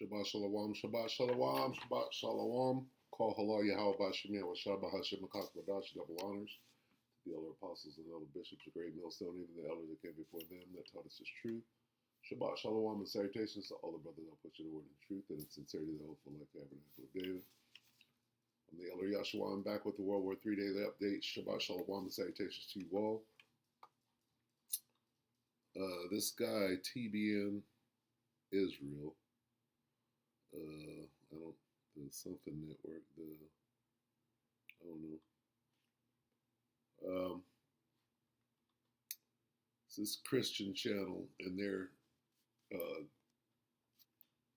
Shabbat shalom, Shabbat shalom, Shabbat shalom. Call halal Yahweh Bashemia wa Shabbat Hashem Makak double honors. The elder apostles and elder bishops, a great millstone, even the elders that came before them that taught us his truth. Shabbat shalom and salutations to all the brothers that put you the word in truth and in sincerity the hopeful like tabernacle of David. I'm the elder Yahshua. I'm back with the WW3 Daily update. Shabbat shalom and salutations to you all. This guy, TBN Israel, I don't, the something network, I don't know. It's this Christian channel, and they're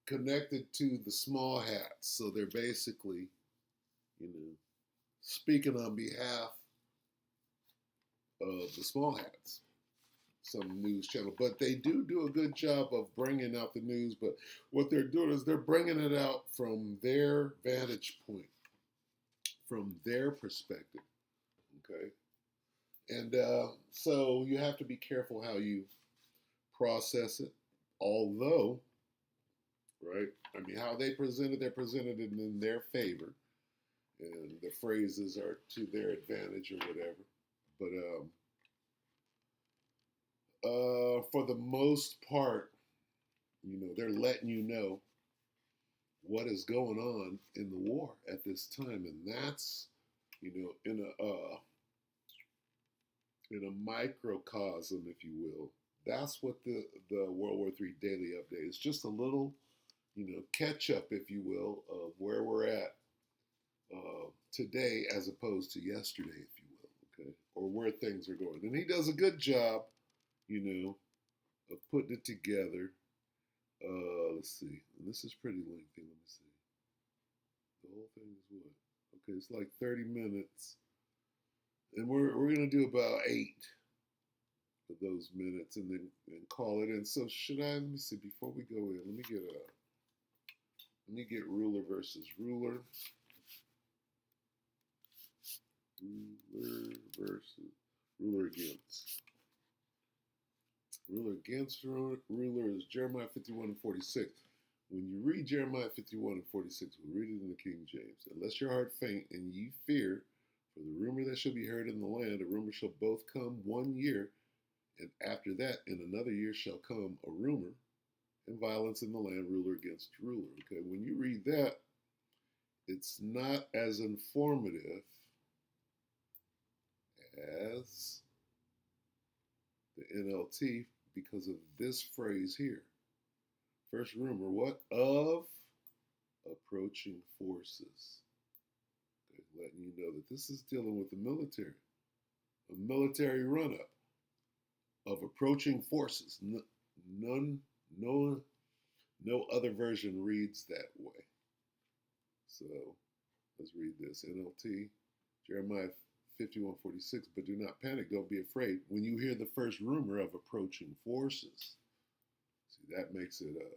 connected to the small hats. So they're basically, speaking on behalf of the small hats, some news channel. But they do a good job of bringing out the news. But what they're doing is they're bringing it out from their vantage point, from their perspective. Okay. And so you have to be careful how you process it. Although, right, I mean, how they're presented it in their favor. And the phrases are to their advantage or whatever. But for the most part, they're letting you know what is going on in the war at this time. And that's, in a microcosm, if you will. That's what the WW3 Daily Update is. Just a little, catch up, if you will, of where we're at today as opposed to yesterday, if you will, okay? Or where things are going. And he does a good job, of putting it together. Let's see. And this is pretty lengthy. Let me see. The whole thing is what? Okay, it's like 30 minutes. And we're going to do about 8 of those minutes and then call it in. So let me see, before we go in, let me get ruler versus ruler. Ruler versus ruler against. Ruler against ruler is Jeremiah 51:46. When you read Jeremiah 51:46, we'll read it in the King James. Unless your heart faint and ye fear, for the rumor that shall be heard in the land, a rumor shall both come 1 year, and after that, in another year shall come a rumor, and violence in the land, ruler against ruler. Okay, when you read that, it's not as informative as the NLT because of this phrase here. First rumor, what? Of approaching forces. Okay, letting you know that this is dealing with the military. A military run-up of approaching forces. No other version reads that way. So let's read this. NLT, Jeremiah 51:46, but do not panic, don't be afraid. When you hear the first rumor of approaching forces, see, that makes it a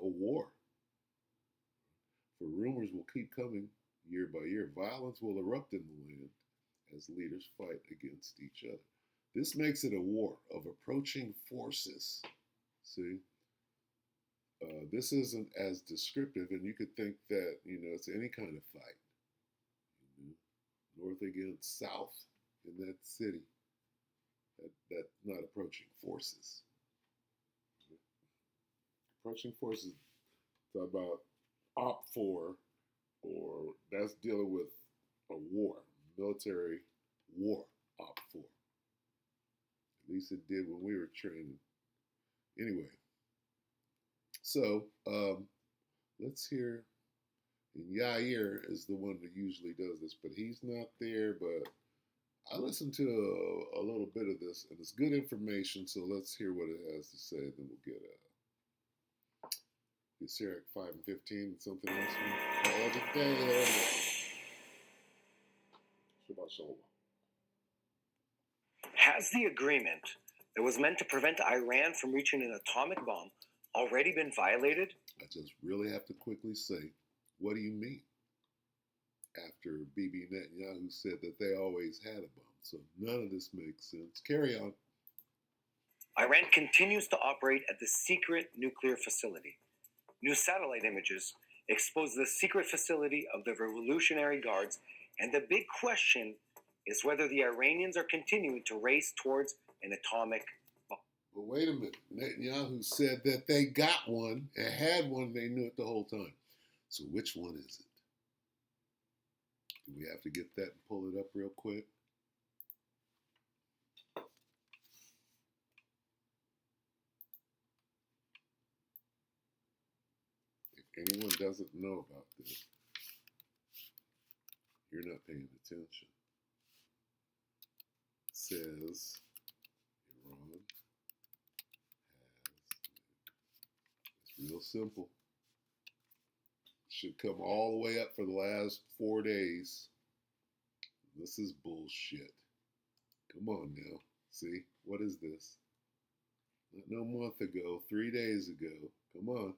war. For rumors will keep coming year by year. Violence will erupt in the land as leaders fight against each other. This makes it a war of approaching forces. See? This isn't as descriptive, and you could think that, it's any kind of fight. North against south in that city. That's not approaching forces. Approaching forces, talk about Op 4, or that's dealing with a war, military war, Op 4. At least it did when we were training. Anyway. So, let's hear, and Yair is the one that usually does this, but he's not there, but I listened to a little bit of this, and it's good information, so let's hear what it has to say, then we'll get Sirach 5:15 and something else from all the day. Shabbat shalom. Has the agreement that was meant to prevent Iran from reaching an atomic bomb already been violated? I just really have to quickly say, what do you mean? After Bibi Netanyahu said that they always had a bomb. So none of this makes sense. Carry on. Iran continues to operate at the secret nuclear facility. New satellite images expose the secret facility of the Revolutionary Guards, and the big question is whether the Iranians are continuing to race towards an atomic bomb. But wait a minute. Netanyahu said that they got one and had one. They knew it the whole time. So which one is it? Do we have to get that and pull it up real quick? If anyone doesn't know about this, you're not paying attention. It says Iran has. It's real simple. Should come all the way up for the last 4 days. This is bullshit. Come on now. See, what is this? Not no month ago, 3 days ago. Come on.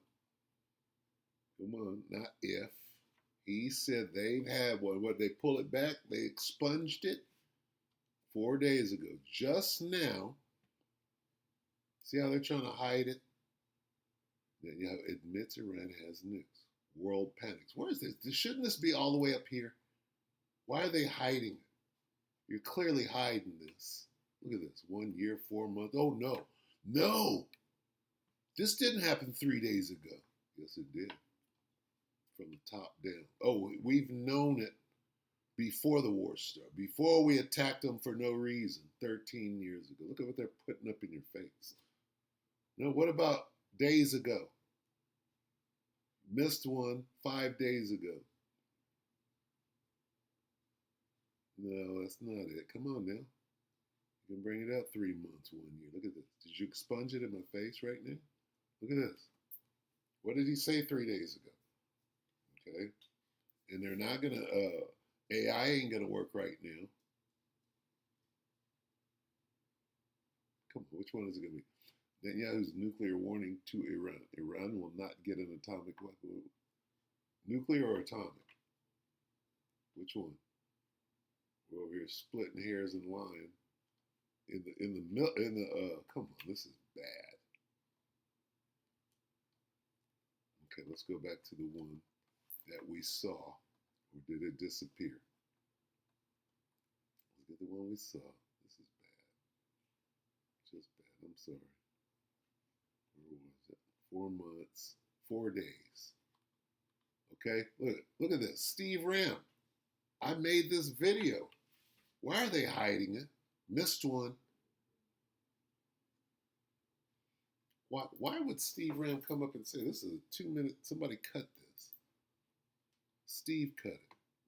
Come on, not if. He said they've had one. What, they pull it back? They expunged it 4 days ago. Just now. See how they're trying to hide it? Netanyahu admits Iran has nukes. World panics. Where is this? Shouldn't this be all the way up here? Why are they hiding it? You're clearly hiding this. Look at this. 1 year, 4 months. Oh, no. No! This didn't happen 3 days ago. Yes, it did. From the top down. Oh, we've known it before the war started. Before we attacked them for no reason 13 years ago. Look at what they're putting up in your face. Now, what about days ago? Missed one 5 days ago. No, that's not it. Come on now. You can bring it up 3 months, 1 year. Look at this. Did you expunge it in my face right now? Look at this. What did he say 3 days ago? Okay. And they're not going to, AI ain't going to work right now. Come on, which one is it going to be? Netanyahu's nuclear warning to Iran. Iran will not get an atomic weapon. Nuclear or atomic? Which one? We're over here splitting hairs and lying. Come on, this is bad. Okay, let's go back to the one that we saw. Or did it disappear? Look at the one we saw. This is bad. Just bad. I'm sorry. Where was it? 4 months, 4 days. Okay, look at this. Steve Ram. I made this video. Why are they hiding it? Missed one. Why would Steve Ram come up and say this is a 2 minute? Somebody cut this. Steve cut it.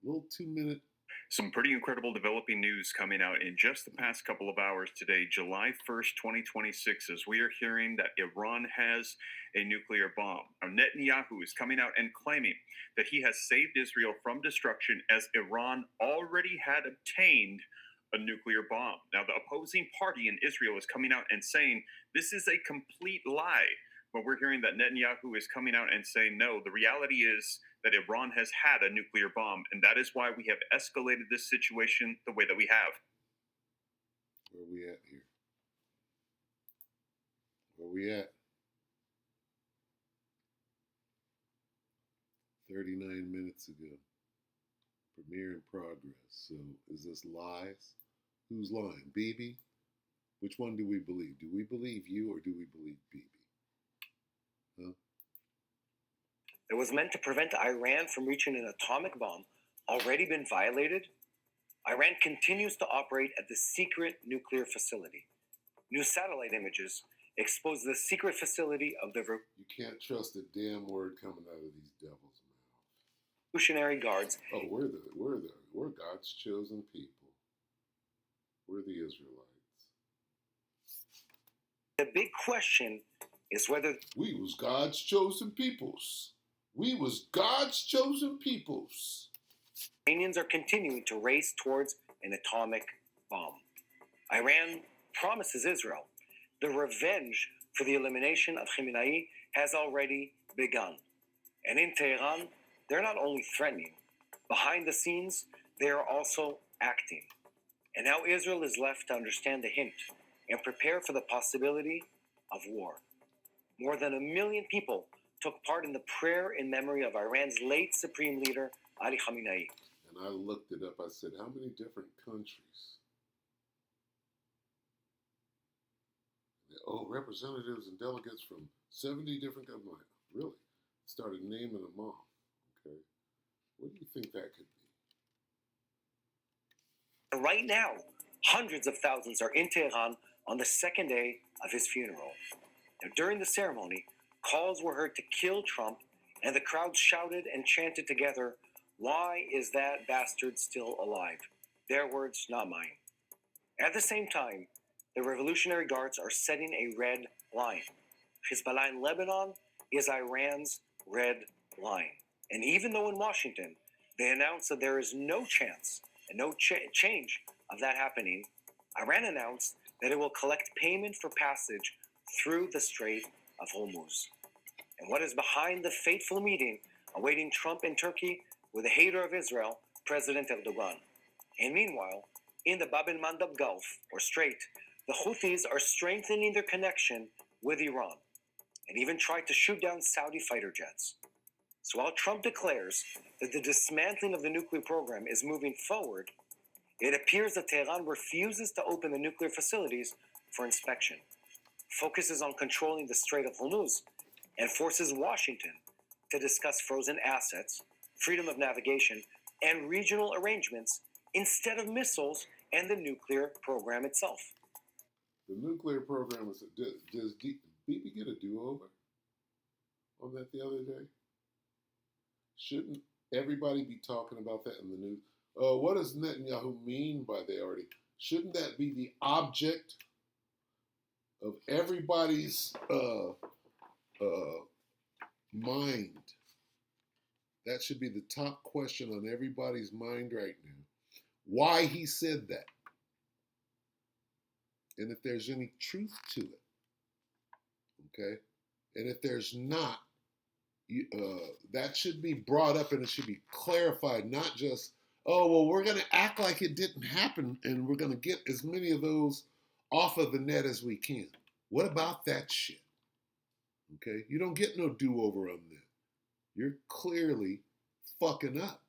Little 2 minute. Some pretty incredible developing news coming out in just the past couple of hours today, July 1st, 2026, as we are hearing that Iran has a nuclear bomb. Now, Netanyahu is coming out and claiming that he has saved Israel from destruction as Iran already had obtained a nuclear bomb. Now, the opposing party in Israel is coming out and saying this is a complete lie. But we're hearing that Netanyahu is coming out and saying, no, the reality is that Iran has had a nuclear bomb, and that is why we have escalated this situation the way that we have. Where are we at here? Where are we at? 39 minutes ago. Premiere in progress. So is this lies? Who's lying? Bibi? Which one do we believe? Do we believe you or do we believe Bibi? Huh? That was meant to prevent Iran from reaching an atomic bomb already been violated? Iran continues to operate at the secret nuclear facility. New satellite images expose the secret facility of the You can't trust a damn word coming out of these devils' mouth. Revolutionary Guards. Oh, we're God's chosen people. We're the Israelites. The big question is whether we was God's chosen peoples. We was God's chosen peoples. Iranians are continuing to race towards an atomic bomb. Iran promises Israel the revenge for the elimination of Khamenei has already begun. And in Tehran, they're not only threatening, behind the scenes, they are also acting. And now Israel is left to understand the hint and prepare for the possibility of war. More than 1 million people took part in the prayer in memory of Iran's late supreme leader, Ali Khamenei. And I looked it up. I said, how many different countries? Oh, representatives and delegates from 70 different countries. I'm like, really? Started naming them off. Okay. What do you think that could be? Right now, hundreds of thousands are in Tehran on the second day of his funeral. Now, during the ceremony, calls were heard to kill Trump, and the crowd shouted and chanted together, "Why is that bastard still alive?" Their words, not mine. At the same time, the Revolutionary Guards are setting a red line. Hezbollah in Lebanon is Iran's red line. And even though in Washington they announced that there is no chance and no change of that happening, Iran announced that it will collect payment for passage through the Strait of Hormuz. And what is behind the fateful meeting awaiting Trump in Turkey with the hater of Israel, President Erdogan? And meanwhile, in the Bab el-Mandab Gulf, or Strait, the Houthis are strengthening their connection with Iran and even tried to shoot down Saudi fighter jets. So while Trump declares that the dismantling of the nuclear program is moving forward, it appears that Tehran refuses to open the nuclear facilities for inspection, focuses on controlling the Strait of Hormuz, and forces Washington to discuss frozen assets, freedom of navigation, and regional arrangements instead of missiles and the nuclear program itself. The nuclear program is. Does Bibi get a do-over on that the other day? Shouldn't everybody be talking about that in the news? What does Netanyahu mean by they already? Shouldn't that be the object of everybody's mind? That should be the top question on everybody's mind right now. Why he said that. And if there's any truth to it. Okay? And if there's not, that should be brought up and it should be clarified, not just, oh, well, we're going to act like it didn't happen and we're going to get as many of those off of the net as we can. What about that shit? Okay? You don't get no do-over on that. You're clearly fucking up.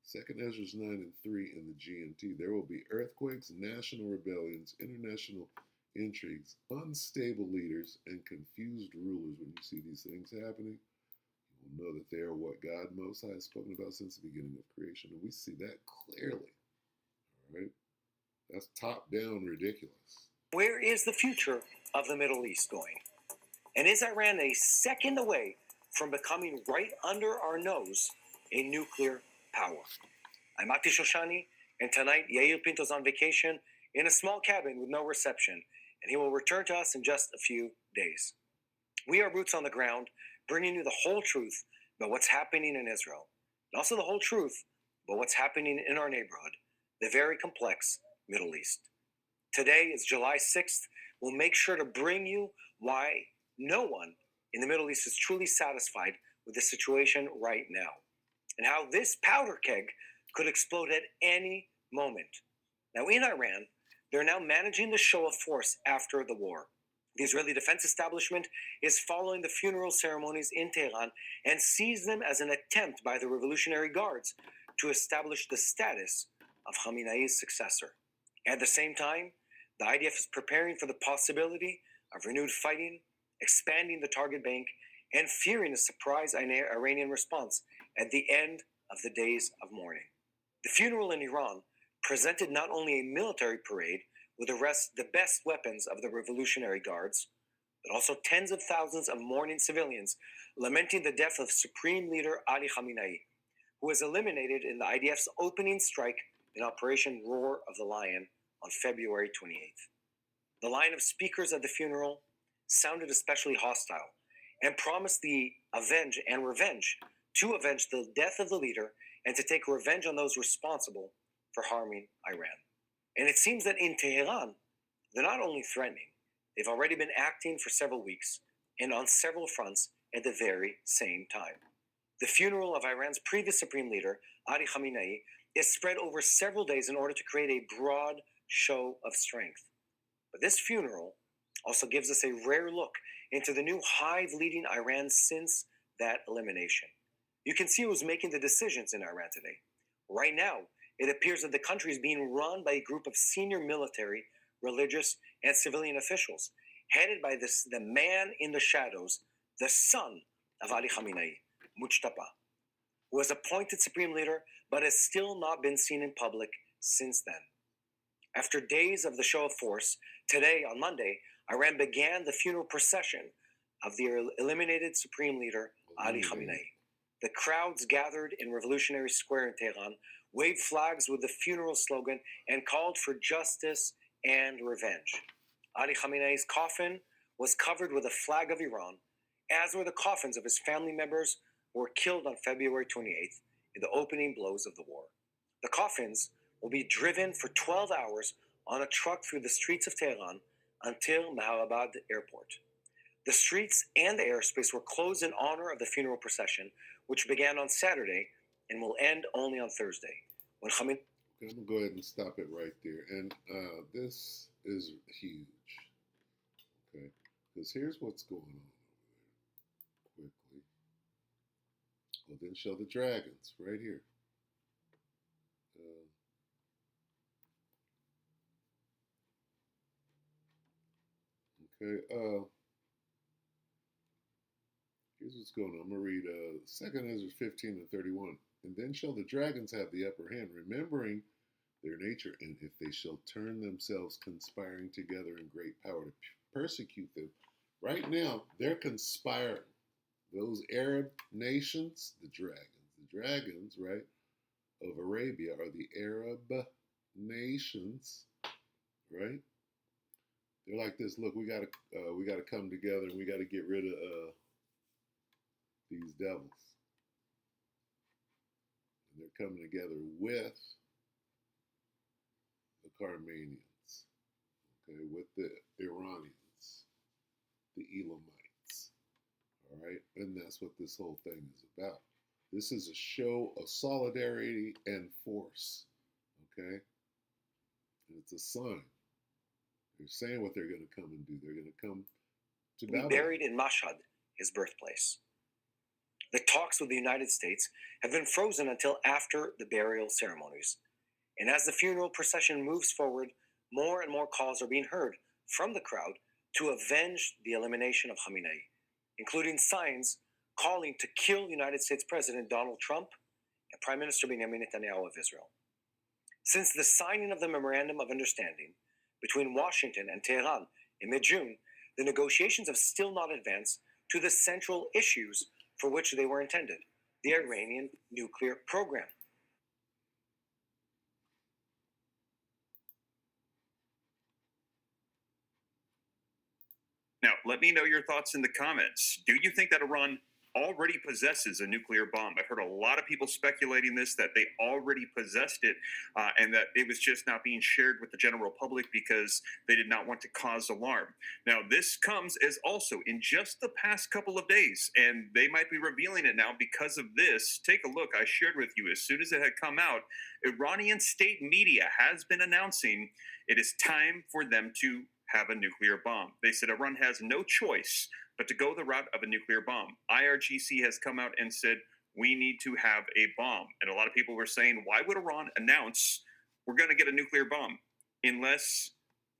2nd Ezra 9 and 3 in the GMT. There will be earthquakes, national rebellions, international intrigues, unstable leaders, and confused rulers. When you see these things happening, you will know that they are what God Most High has spoken about since the beginning of creation. And we see that clearly. All right? That's top-down ridiculous. Where is the future of the Middle East going? And is Iran a second away from becoming right under our nose a nuclear power? I'm Mati Shoshani, and tonight Yair Pinto's on vacation in a small cabin with no reception, and he will return to us in just a few days. We are boots on the ground, bringing you the whole truth about what's happening in Israel, and also the whole truth about what's happening in our neighborhood, the very complex Middle East. Today is July 6th. We'll make sure to bring you why no one in the Middle East is truly satisfied with the situation right now, and how this powder keg could explode at any moment. Now, in Iran, they're now managing the show of force after the war. The Israeli defense establishment is following the funeral ceremonies in Tehran and sees them as an attempt by the Revolutionary Guards to establish the status of Khamenei's successor. At the same time, the IDF is preparing for the possibility of renewed fighting, expanding the target bank, and fearing a surprise Iranian response at the end of the days of mourning. The funeral in Iran presented not only a military parade with the best weapons of the Revolutionary Guards, but also tens of thousands of mourning civilians lamenting the death of Supreme Leader Ali Khamenei, who was eliminated in the IDF's opening strike in Operation Roar of the Lion on February 28th. The line of speakers at the funeral sounded especially hostile and promised the revenge to avenge the death of the leader and to take revenge on those responsible for harming Iran. And it seems that in Tehran, they're not only threatening, they've already been acting for several weeks and on several fronts at the very same time. The funeral of Iran's previous supreme leader, Ali Khamenei, is spread over several days in order to create a broad show of strength. But this funeral also gives us a rare look into the new hive leading Iran since that elimination. You can see who's making the decisions in Iran today. Right now, it appears that the country is being run by a group of senior military, religious, and civilian officials, headed by the man in the shadows, the son of Ali Khamenei, Mujtaba, who was appointed supreme leader but has still not been seen in public since then. After days of the show of force, today, on Monday, Iran began the funeral procession of the eliminated supreme leader, Ali Khamenei. The crowds gathered in Revolutionary Square in Tehran, waved flags with the funeral slogan, and called for justice and revenge. Ali Khamenei's coffin was covered with a flag of Iran, as were the coffins of his family members who were killed on February 28th in the opening blows of the war. The coffins will be driven for 12 hours on a truck through the streets of Tehran until Mehrabad Airport. The streets and the airspace were closed in honor of the funeral procession, which began on Saturday and will end only on Thursday. When Khamenei... Okay, I'm going to go ahead and stop it right there. And this is huge. Okay, because here's what's going on over there. Quickly. Well, then show the dragons right here. Okay, here's what's going on. I'm going to read 2 Ezra 15 and 31. And then shall the dragons have the upper hand, remembering their nature, and if they shall turn themselves conspiring together in great power to persecute them. Right now, they're conspiring. Those Arab nations, the dragons, right, of Arabia are the Arab nations, right? They're like this. Look, we gotta come together, and we gotta get rid of these devils. And they're coming together with the Carmanians, okay, with the Iranians, the Elamites, all right? And that's what this whole thing is about. This is a show of solidarity and force, okay? And it's a sign. They're saying what they're going to come and do. They're going to come to be buried in Mashhad, his birthplace. The talks with the United States have been frozen until after the burial ceremonies. And as the funeral procession moves forward, more and more calls are being heard from the crowd to avenge the elimination of Khamenei, including signs calling to kill United States President Donald Trump and Prime Minister Benjamin Netanyahu of Israel. Since the signing of the Memorandum of Understanding between Washington and Tehran in mid-June, the negotiations have still not advanced to the central issues for which they were intended, the Iranian nuclear program. Now, let me know your thoughts in the comments. Do you think that Iran already possesses a nuclear bomb? I've heard a lot of people speculating this, that they already possessed it, and that it was just not being shared with the general public because they did not want to cause alarm. Now, this comes as also in just the past couple of days, and they might be revealing it now because of this. Take a look. I shared with you as soon as it had come out. Iranian state media has been announcing it is time for them to have a nuclear bomb. They said Iran has no choice but to go the route of a nuclear bomb. IRGC has come out and said, we need to have a bomb. And a lot of people were saying, why would Iran announce we're going to get a nuclear bomb unless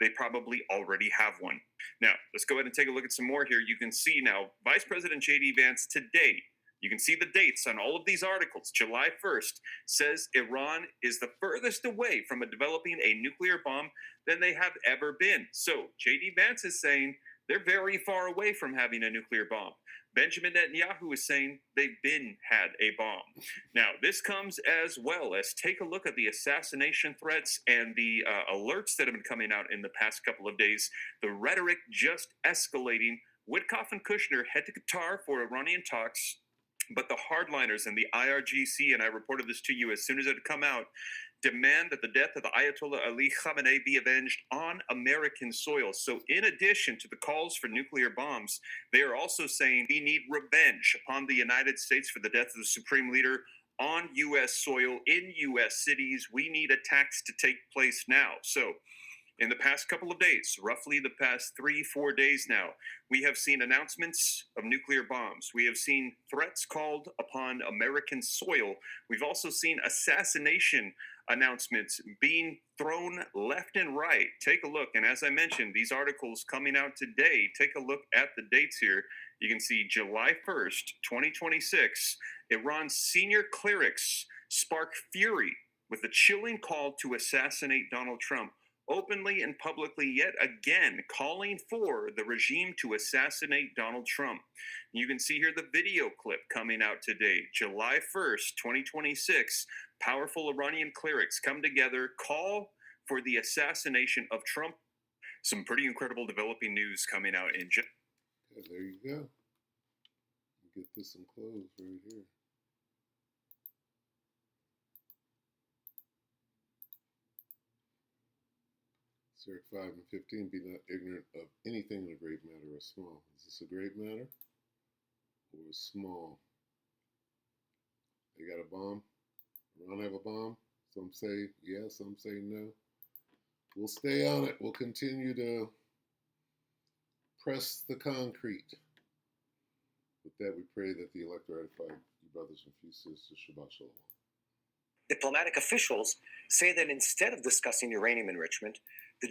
they probably already have one? Now, let's go ahead and take a look at some more here. You can see now, Vice President J.D. Vance today, you can see the dates on all of these articles. July 1st says Iran is the furthest away from developing a nuclear bomb than they have ever been. So J.D. Vance is saying they're very far away from having a nuclear bomb. Benjamin Netanyahu is saying they've had a bomb. Now, this comes as well as take a look at the assassination threats and the alerts that have been coming out in the past couple of days. The rhetoric just escalating. Witkoff and Kushner head to Qatar for Iranian talks, but the hardliners and the IRGC, and I reported this to you as soon as it had come out, demand that the death of the Ayatollah Ali Khamenei be avenged on American soil. So in addition to the calls for nuclear bombs, they are also saying we need revenge upon the United States for the death of the supreme leader on U.S. soil, in U.S. cities. We need attacks to take place now. So In the past couple of days, roughly the past 3-4 days now, we have seen announcements of nuclear bombs. We have seen threats called upon American soil. We've also seen assassination announcements being thrown left and right. Take a look. And as I mentioned, these articles coming out today, take a look at the dates here. You can see July 1st, 2026, Iran's senior clerics spark fury with a chilling call to assassinate Donald Trump, openly and publicly yet again calling for the regime to assassinate Donald Trump. You can see here the video clip coming out today, July 1st, 2026. Powerful Iranian clerics come together, call for the assassination of Trump. Some pretty incredible developing news coming out in Okay, there you go. Get this enclosed right here. Sirach 5 and 15, be not ignorant of anything in a great matter or small. Is this a great matter or small? They got a bomb? Iran have a bomb? Some say yes, some say no. We'll stay on it. We'll continue to press the concrete. With that, we pray that the elect ratify you brothers and few sisters. Shabbat Shalom. Diplomatic officials say that instead of discussing uranium enrichment, the